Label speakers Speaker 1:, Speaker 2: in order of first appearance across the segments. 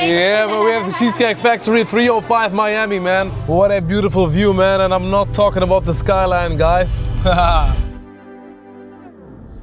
Speaker 1: Yeah, but we have the Cheesecake Factory 305 Miami, man. What a beautiful view, man. And I'm not talking about the skyline, guys.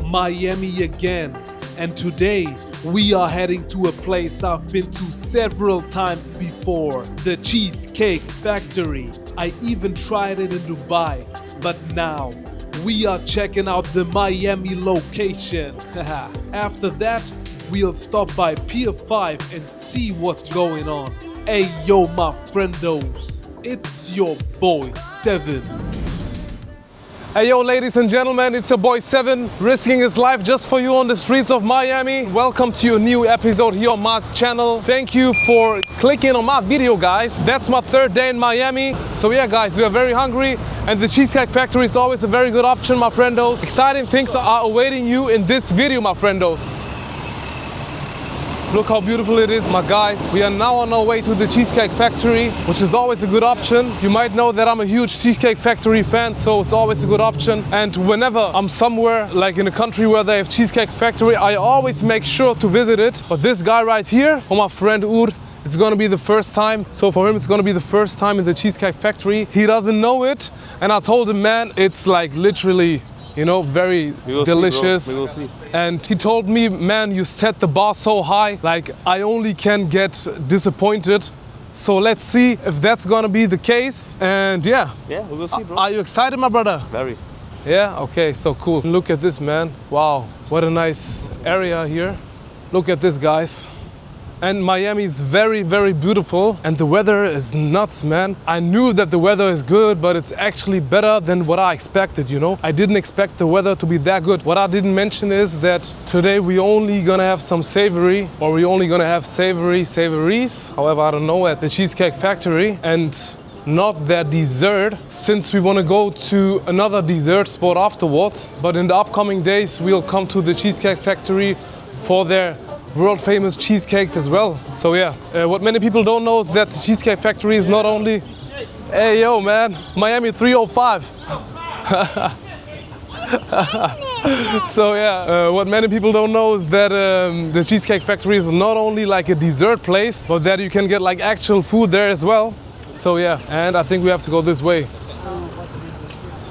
Speaker 2: Miami again. And today, we are heading to a place I've been to several times before. The Cheesecake Factory. I even tried it in Dubai. But now, we are checking out the Miami location. After that, we'll stop by Pier 5 and see what's going on. Hey yo, my friendos, it's your boy Seven.
Speaker 1: Hey yo, ladies and gentlemen, it's your boy Seven, risking his life just for you on the streets of Miami. Welcome to a new episode here on my channel. Thank you for clicking on my video, guys. That's my third day in Miami. So yeah, guys, we are very hungry and the Cheesecake Factory is always a very good option, my friendos. Exciting things are awaiting you in this video, my friendos. Look how beautiful it is, my guys. We are now on our way to the Cheesecake Factory, which is always a good option. You might know that I'm a huge Cheesecake Factory fan, so it's always a good option. And whenever I'm somewhere, like in a country where they have Cheesecake Factory, I always make sure to visit it. But this guy right here, for my friend Ur, it's gonna be the first time. So for him, it's gonna be the first time in the Cheesecake Factory. He doesn't know it. And I told him, man, it's like literally, you know, very delicious.
Speaker 3: We will see.
Speaker 1: And he told me, man, you set the bar so high, like I only can get disappointed. So let's see if that's gonna be the case. And yeah.
Speaker 3: Yeah, we will see, bro.
Speaker 1: Are you excited, my brother?
Speaker 3: Very.
Speaker 1: Yeah, okay, so cool. Look at this, man. Wow, what a nice area here. Look at this, guys. And Miami is very, very beautiful and the weather is nuts, man. I knew that the weather is good, but it's actually better than what I expected, you know? I didn't expect the weather to be that good. What I didn't mention is that today we only gonna have some savory, or we only gonna have savories, however, I don't know, at the Cheesecake Factory, and not their dessert, since we want to go to another dessert spot afterwards. But in the upcoming days, we'll come to the Cheesecake Factory for their world famous cheesecakes as well. So yeah, what many people don't know is that the Cheesecake Factory is not only... Hey yo, man, Miami 305. So yeah, what many people don't know is that the Cheesecake Factory is not only like a dessert place, but that you can get like actual food there as well. So yeah, and I think we have to go this way.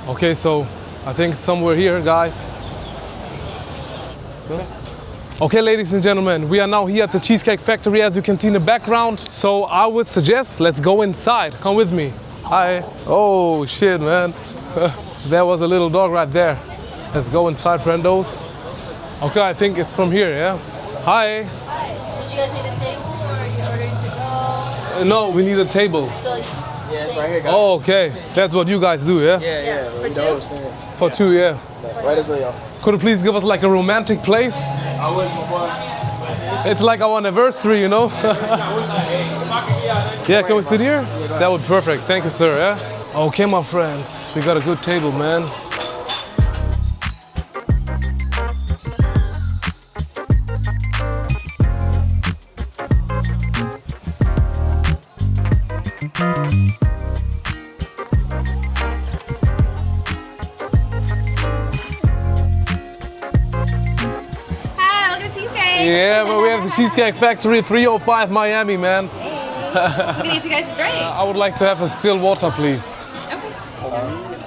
Speaker 1: Okay, so I think it's somewhere here, guys. Okay, ladies and gentlemen, we are now here at the Cheesecake Factory, as you can see in the background. So I would suggest, let's go inside. Come with me. Hi. Oh, shit, man. There was a little dog right there. Let's go inside, friendos. Okay, I think it's from here, yeah? Hi.
Speaker 4: Hi. Did you guys need a table or are you ordering to go?
Speaker 1: No, we need a table.
Speaker 4: So,
Speaker 3: Yeah, it's right here, guys.
Speaker 1: Oh, okay. That's what you guys do, yeah?
Speaker 3: Yeah.
Speaker 4: For two?
Speaker 1: For two, yeah.
Speaker 3: Right as well, y'all.
Speaker 1: Could you please give us like a romantic place?
Speaker 3: I wish, my boy.
Speaker 1: It's like our anniversary, you know? Yeah, can we sit here? That would be perfect. Thank you, sir, yeah? Okay, my friends, we got a good table, man. Yeah, but we have the Cheesecake Factory 305 Miami, man.
Speaker 4: What can I get you guys to drink?
Speaker 1: I would like to have a still water, please.
Speaker 4: Okay.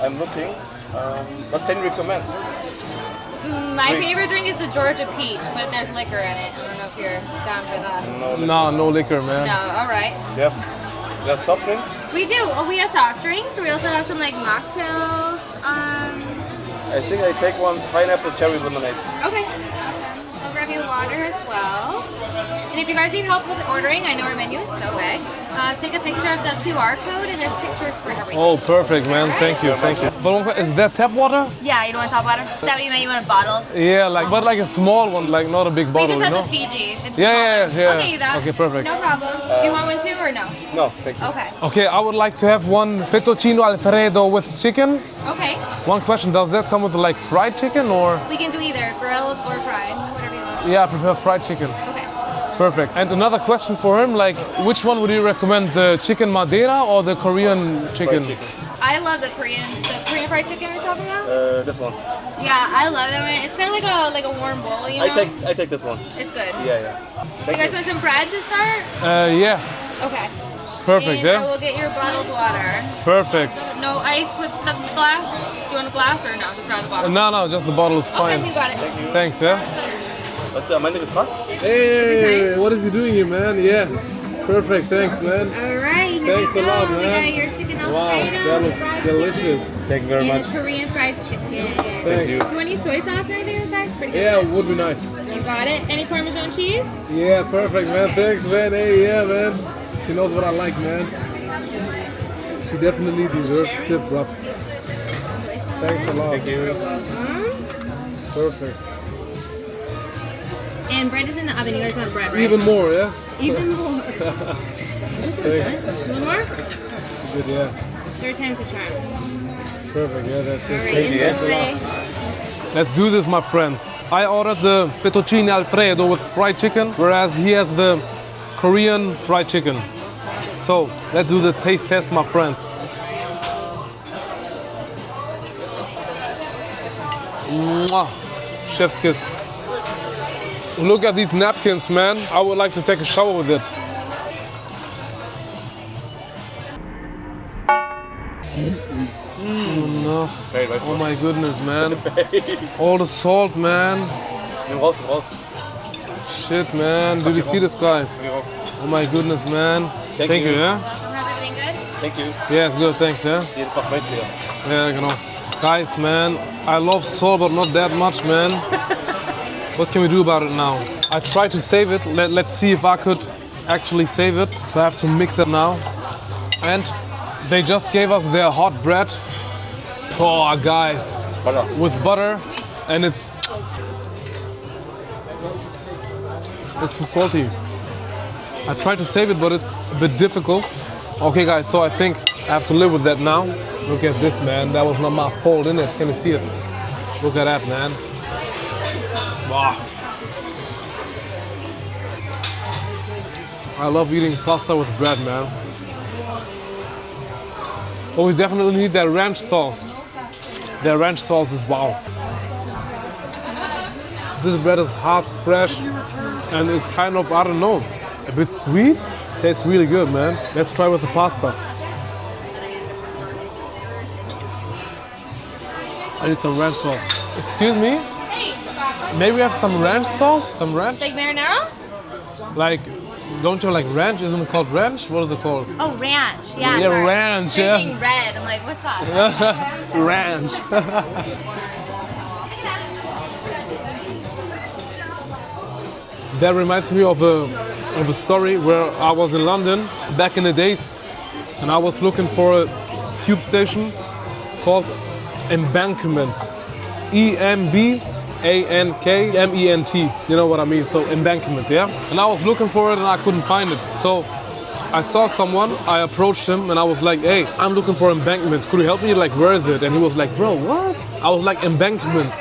Speaker 3: I'm looking. What can you recommend?
Speaker 4: My favorite drink is the Georgia Peach, but there's liquor in it. I don't know if you're down for that.
Speaker 1: No liquor, man.
Speaker 4: No, all right.
Speaker 3: You have soft drinks?
Speaker 4: We do. Oh, we have soft drinks. We also have some like mocktails.
Speaker 3: I think I take one pineapple cherry lemonade.
Speaker 4: Okay. I'll grab you water as well. And if you guys need help with ordering, I know our menu is so big. Take a picture of the QR code and there's pictures for everything.
Speaker 1: Oh, perfect, man. Thank you. But is that tap water?
Speaker 4: Yeah, you don't want tap water? Is that what you meant? You want a bottle?
Speaker 1: Yeah, but like a small one, like not a big bottle,
Speaker 4: We just
Speaker 1: you know?
Speaker 4: have the Fiji. It's
Speaker 1: Yeah.
Speaker 4: I'll get you that.
Speaker 1: Okay, perfect.
Speaker 4: No problem. Do you want one too or no?
Speaker 3: No, thank you.
Speaker 4: Okay.
Speaker 1: Okay, I would like to have one Fettuccine Alfredo with chicken.
Speaker 4: Okay.
Speaker 1: One question, does that come with like fried chicken or?
Speaker 4: We can do either grilled or fried, whatever you want.
Speaker 1: Yeah, I prefer fried chicken.
Speaker 4: Okay.
Speaker 1: Perfect. And another question for him, like, which one would you recommend, the chicken Madeira or the Korean chicken?
Speaker 4: I love the Korean Korean fried chicken we're talking about?
Speaker 3: This one.
Speaker 4: Yeah, I love that one. It's kind of like a warm bowl, you know?
Speaker 3: I take this one.
Speaker 4: It's good.
Speaker 3: Yeah.
Speaker 4: You guys want some bread to start?
Speaker 1: Yeah.
Speaker 4: Okay.
Speaker 1: Perfect,
Speaker 4: and I
Speaker 1: yeah?
Speaker 4: will get your bottled water.
Speaker 1: Perfect.
Speaker 4: No ice with the glass? Do you want a glass or no? Just out of the bottle?
Speaker 1: No, just the bottle is fine.
Speaker 4: Okay, you got it.
Speaker 1: Thanks, yeah?
Speaker 3: What's my name is Mark?
Speaker 1: Hey, what is he doing here, man? Yeah. Perfect, thanks, man.
Speaker 4: Alright, here
Speaker 1: Thanks
Speaker 4: we
Speaker 1: a
Speaker 4: go.
Speaker 1: lot,
Speaker 4: We
Speaker 1: man.
Speaker 4: got your chicken Alfredo.
Speaker 1: Wow, that looks delicious.
Speaker 3: Thank you very
Speaker 4: and
Speaker 3: much.
Speaker 4: a Korean fried chicken.
Speaker 1: Thanks.
Speaker 4: Do you want any soy sauce or anything on the side? It's pretty good.
Speaker 1: Yeah, would be nice.
Speaker 4: You got it. Any Parmesan cheese?
Speaker 1: Yeah, perfect, man. Thanks, man. Hey, yeah, man. She knows what I like, man. She definitely deserves tip, bruv. Thanks a lot.
Speaker 3: Thank you.
Speaker 1: Perfect.
Speaker 4: And bread is in the oven. You guys want bread, right?
Speaker 1: Even more, yeah?
Speaker 4: Even more. A little more?
Speaker 1: Good, yeah.
Speaker 4: Third time's a charm.
Speaker 1: Perfect, yeah, that's it.
Speaker 4: Alright, enjoy.
Speaker 1: Let's do this, my friends. I ordered the Fettuccine Alfredo with fried chicken, whereas he has the Korean fried chicken. So, let's do the taste test, my friends. Mwah. Chef's kiss. Look at these napkins, man. I would like to take a shower with it. Oh my goodness, man. All the salt, man. Shit, man. Did you see this, guys? Oh my goodness, man. Thank you, yeah?
Speaker 4: How's everything good?
Speaker 3: Thank you.
Speaker 1: Yeah, it's good, thanks, yeah? Yeah, you know. Guys, man, I love salt, but not that much, man. What can we do about it now? I tried to save it. Let's see if I could actually save it. So I have to mix it now. And they just gave us their hot bread. Oh, guys, with butter, and it's too salty. I tried to save it, but it's a bit difficult. Okay, guys, so I think I have to live with that now. Look at this, man. That was not my fault, innit? Can you see it? Look at that, man. Wow. I love eating pasta with bread, man. But we definitely need that ranch sauce. Their ranch sauce is wow. This bread is hot, fresh, and it's kind of, I don't know, a bit sweet. Tastes really good, man. Let's try with the pasta. I need some ranch sauce. Excuse me?
Speaker 4: Hey!
Speaker 1: Maybe we have some ranch sauce? Some ranch?
Speaker 4: Like marinara?
Speaker 1: Like, don't you like ranch? Isn't it called ranch? What is it called?
Speaker 4: Oh, ranch. Yeah,
Speaker 1: Yeah,
Speaker 4: sorry.
Speaker 1: ranch,
Speaker 4: They're
Speaker 1: yeah.
Speaker 4: saying red. I'm like, what's that?
Speaker 1: Ranch. That reminds me of a story where I was in London back in the days, and I was looking for a tube station called Embankment. E-M-B-A-N-K-M-E-N-T. You know what I mean? So Embankment, yeah? And I was looking for it and I couldn't find it. So I saw someone, I approached him and I was like, hey, I'm looking for Embankment. Could you help me? Like, where is it? And he was like, bro, what? I was like, Embankment.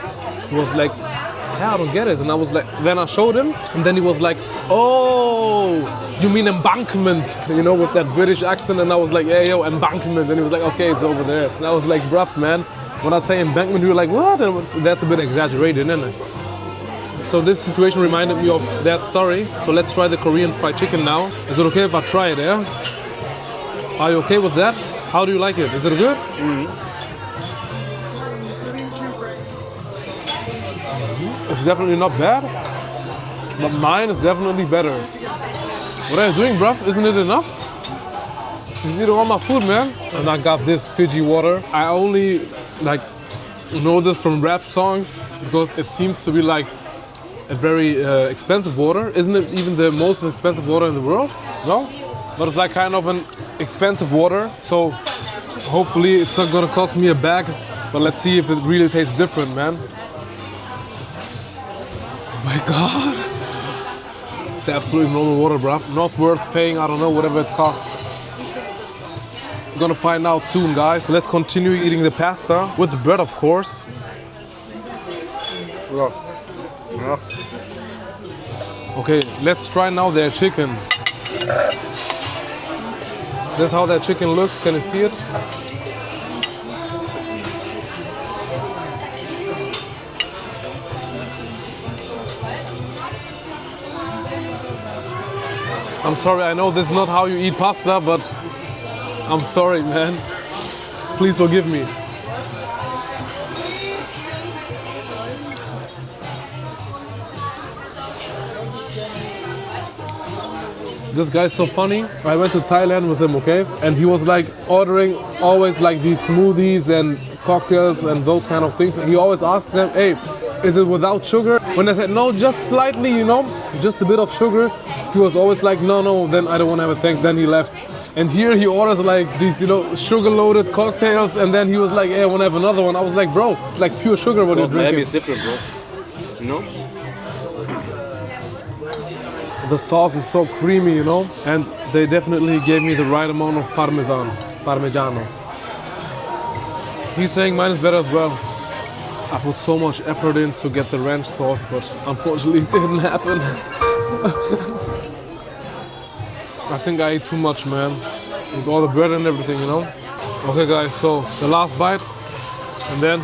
Speaker 1: He was like, yeah, I don't get it. And I was like, then I showed him and then he was like, oh, you mean embankment, you know, with that British accent. And I was like, hey, yo, embankment. And he was like, okay, it's over there. And I was like, bruv, man. When I say embankment, you were like, what? And that's a bit exaggerated, isn't it? So this situation reminded me of that story. So let's try the Korean fried chicken now. Is it okay if I try it, yeah? Are you okay with that? How do you like it? Is it good? Mm-hmm. It's definitely not bad, but mine is definitely better. What are you doing, bruv? Isn't it enough? He's eating all my food, man. And I got this Fiji water. I only know this from rap songs because it seems to be like a very expensive water. Isn't it even the most expensive water in the world? No? But it's like kind of an expensive water. So hopefully it's not gonna cost me a bag, but let's see if it really tastes different, man. Oh my God. It's absolutely normal water, bruv. Not worth paying, I don't know, whatever it costs. We're gonna find out soon, guys. Let's continue eating the pasta with the bread, of course. Okay, let's try now their chicken. This is how their chicken looks. Can you see it? I'm sorry, I know this is not how you eat pasta, but I'm sorry, man. Please forgive me. This guy's so funny. I went to Thailand with him, okay? And he was like ordering always like these smoothies and cocktails and those kind of things. And he always asked them, hey, is it without sugar? When I said, no, just slightly, you know, just a bit of sugar, he was always like, no, then I don't want to have it, thanks. Then he left. And here he orders like these, you know, sugar-loaded cocktails, and then he was like, hey, I want to have another one. I was like, bro, it's like pure sugar what you're drinking.
Speaker 3: Miami is different, bro. You know?
Speaker 1: The sauce is so creamy, you know, and they definitely gave me the right amount of Parmigiano. He's saying mine is better as well. I put so much effort in to get the ranch sauce, but unfortunately it didn't happen. I think I ate too much, man, with all the bread and everything, you know. Okay, guys, so the last bite, and then,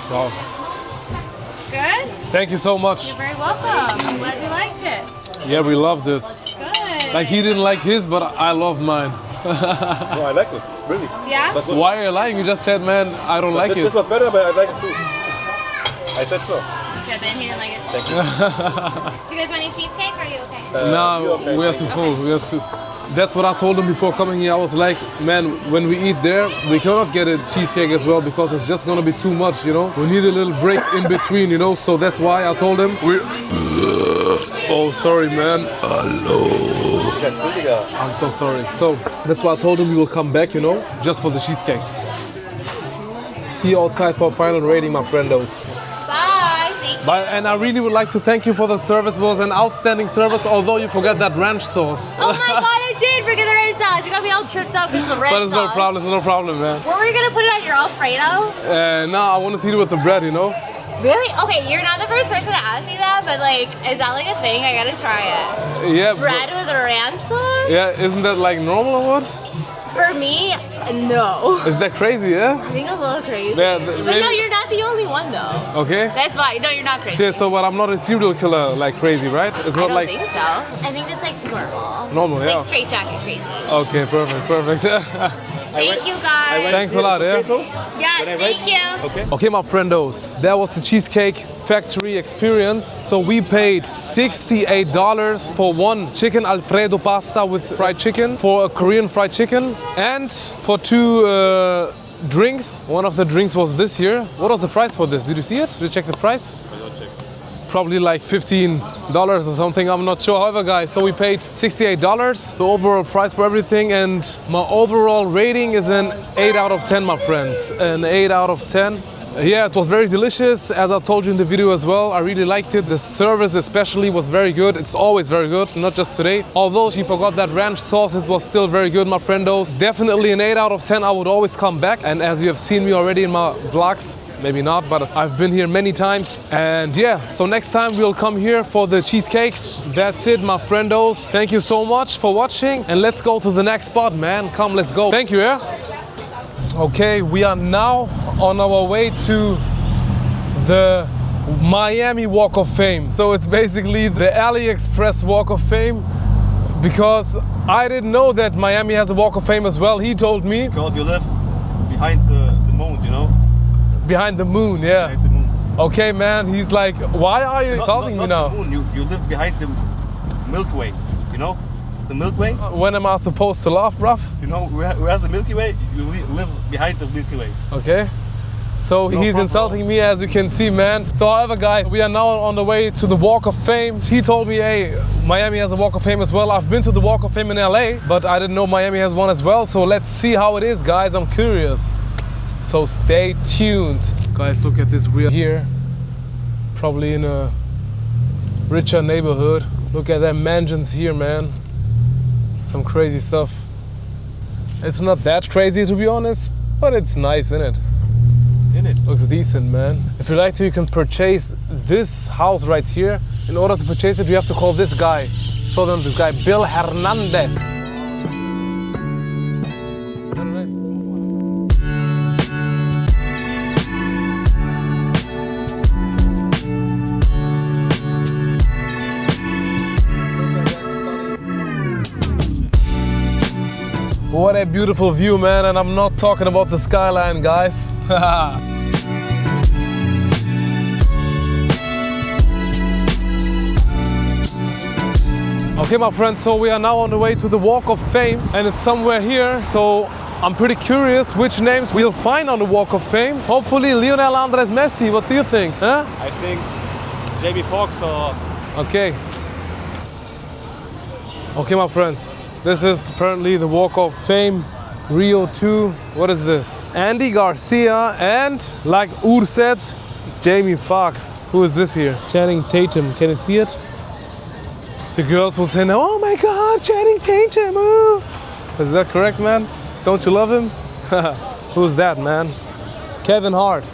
Speaker 1: wow.
Speaker 4: Good?
Speaker 1: Thank you so much.
Speaker 4: You're very welcome. I'm glad you liked it.
Speaker 1: Yeah, we loved it.
Speaker 4: Good.
Speaker 1: Like he didn't like his, but I love mine.
Speaker 3: No, I like this, really.
Speaker 4: Yeah?
Speaker 3: But
Speaker 1: Why are you lying? You just said, man, I don't like it.
Speaker 3: This was better, but I like it too. I said so.
Speaker 4: Good, then he didn't like it.
Speaker 3: Thank you.
Speaker 4: Do you guys want any cheesecake or are you okay?
Speaker 1: No,
Speaker 3: okay,
Speaker 1: we are
Speaker 3: thank
Speaker 1: too full. We are too. That's what I told him before coming here. I was like, man, when we eat there, we cannot get a cheesecake as well because it's just gonna be too much, you know. We need a little break in between, you know. So that's why I told him. Oh, sorry, man. Hello. I'm so sorry. So that's why I told him we will come back, you know, just for the cheesecake. See you outside for a final rating, my friendos.
Speaker 4: Bye. Thank you.
Speaker 1: But, and I really would like to thank you for the service. It was an outstanding service, although you forgot that ranch sauce.
Speaker 4: Oh my god, I did forget the ranch sauce. You got me all tripped up because of the red
Speaker 1: But it's
Speaker 4: sauce.
Speaker 1: no problem, it's no problem, man.
Speaker 4: Where were you gonna put it on your Alfredo?
Speaker 1: No, I want to eat it with the bread, you know?
Speaker 4: Really? Okay, you're not the first person to ask me that, but like, is that like a thing? I gotta try it.
Speaker 1: Yeah.
Speaker 4: Bread with a ranch sauce?
Speaker 1: Yeah, isn't that like normal or what?
Speaker 4: For me, no.
Speaker 1: Is that crazy, yeah?
Speaker 4: I think a little crazy.
Speaker 1: Yeah,
Speaker 4: but
Speaker 1: maybe-
Speaker 4: no, you're not the only one though.
Speaker 1: Okay.
Speaker 4: That's why. No, you're not crazy.
Speaker 1: Shit, so but I'm not a serial killer like crazy, right? It's
Speaker 4: I
Speaker 1: not
Speaker 4: don't
Speaker 1: like
Speaker 4: think so. I think just like normal.
Speaker 1: normal, yeah.
Speaker 4: Like straight jacket crazy.
Speaker 1: Okay, perfect.
Speaker 4: Thank you guys.
Speaker 1: Thanks a lot, yeah.
Speaker 4: Yes, thank you.
Speaker 3: Okay.
Speaker 1: Okay, my friendos, that was the Cheesecake Factory experience. So we paid $68 for one chicken Alfredo pasta with fried chicken, for a Korean fried chicken, and for two drinks. One of the drinks was this here. What was the price for this? Did you see it? Did you check the price? Probably like $15 or something, I'm not sure. However, guys, so we paid $68, the overall price for everything, and my overall rating is an 8 out of 10, my friends. An 8 out of 10. Yeah, it was very delicious, as I told you in the video as well. I really liked it. The service especially was very good. It's always very good, not just today. Although she forgot that ranch sauce, it was still very good, my friendos. Definitely an 8 out of 10. I would always come back. And as you have seen me already in my vlogs, maybe not, but I've been here many times. And yeah, so next time we'll come here for the cheesecakes. That's it, my friendos. Thank you so much for watching. And let's go to the next spot, man. Come, let's go. Thank you, yeah? Okay, we are now on our way to the Miami Walk of Fame. So it's basically the AliExpress Walk of Fame, because I didn't know that Miami has a Walk of Fame as well. He told me.
Speaker 3: Because you live behind the moon, you know?
Speaker 1: Behind the moon, yeah.
Speaker 3: Behind the moon.
Speaker 1: Okay, man, he's like, why are you insulting me now?
Speaker 3: The moon. You live behind the Milky Way, you know? The Milky Way?
Speaker 1: When am I supposed to laugh, bruv?
Speaker 3: You know, where's the Milky Way? You live behind the Milky Way.
Speaker 1: Okay. So
Speaker 3: No
Speaker 1: he's
Speaker 3: problem.
Speaker 1: insulting me, as you can see, man. So however, guys, we are now on the way to the Walk of Fame. He told me, hey, Miami has a Walk of Fame as well. I've been to the Walk of Fame in LA, but I didn't know Miami has one as well. So let's see how it is, guys. I'm curious. So stay tuned. Guys, look at this. We're here, probably in a richer neighborhood. Look at that mansions here, man. Some crazy stuff. It's not that crazy, to be honest, but it's nice, isn't it? Looks decent, man. If you like to, you can purchase this house right here. In order to purchase it, you have to call this guy. Show them this guy, Bill Hernandez. What a beautiful view, man, and I'm not talking about the skyline, guys. Okay, my friends, so we are now on the way to the Walk of Fame, and it's somewhere here, so I'm pretty curious which names we'll find on the Walk of Fame. Hopefully Lionel Andres Messi, what do you think? Huh?
Speaker 3: I think Jamie Foxx or...
Speaker 1: Okay. Okay, my friends, this is apparently the Walk of Fame, Rio 2. What is this? Andy Garcia and, like Ur said, Jamie Foxx. Who is this here? Channing Tatum, can you see it? The girls will say, oh my God, Channing Tatum, ooh. Is that correct, man? Don't you love him? Who's that, man? Kevin Hart.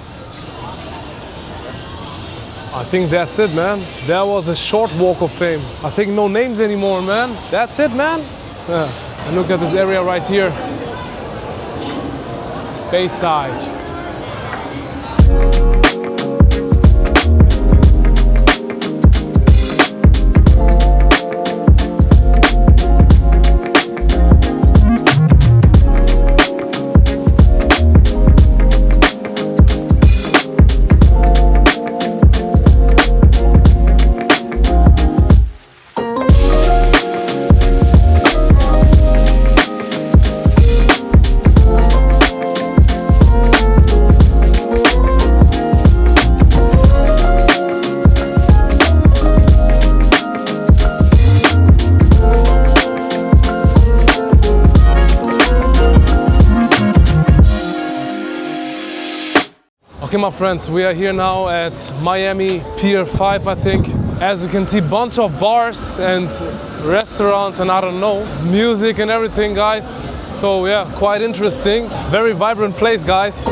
Speaker 1: I think that's it, man. That was a short Walk of Fame. I think no names anymore, man. That's it, man. Yeah. And look at this area right here. Bayside. Okay, my friends, we are here now at Miami Pier 5, I think. As you can see, bunch of bars and restaurants and I don't know, music and everything, guys. So yeah, quite interesting. Very vibrant place, guys.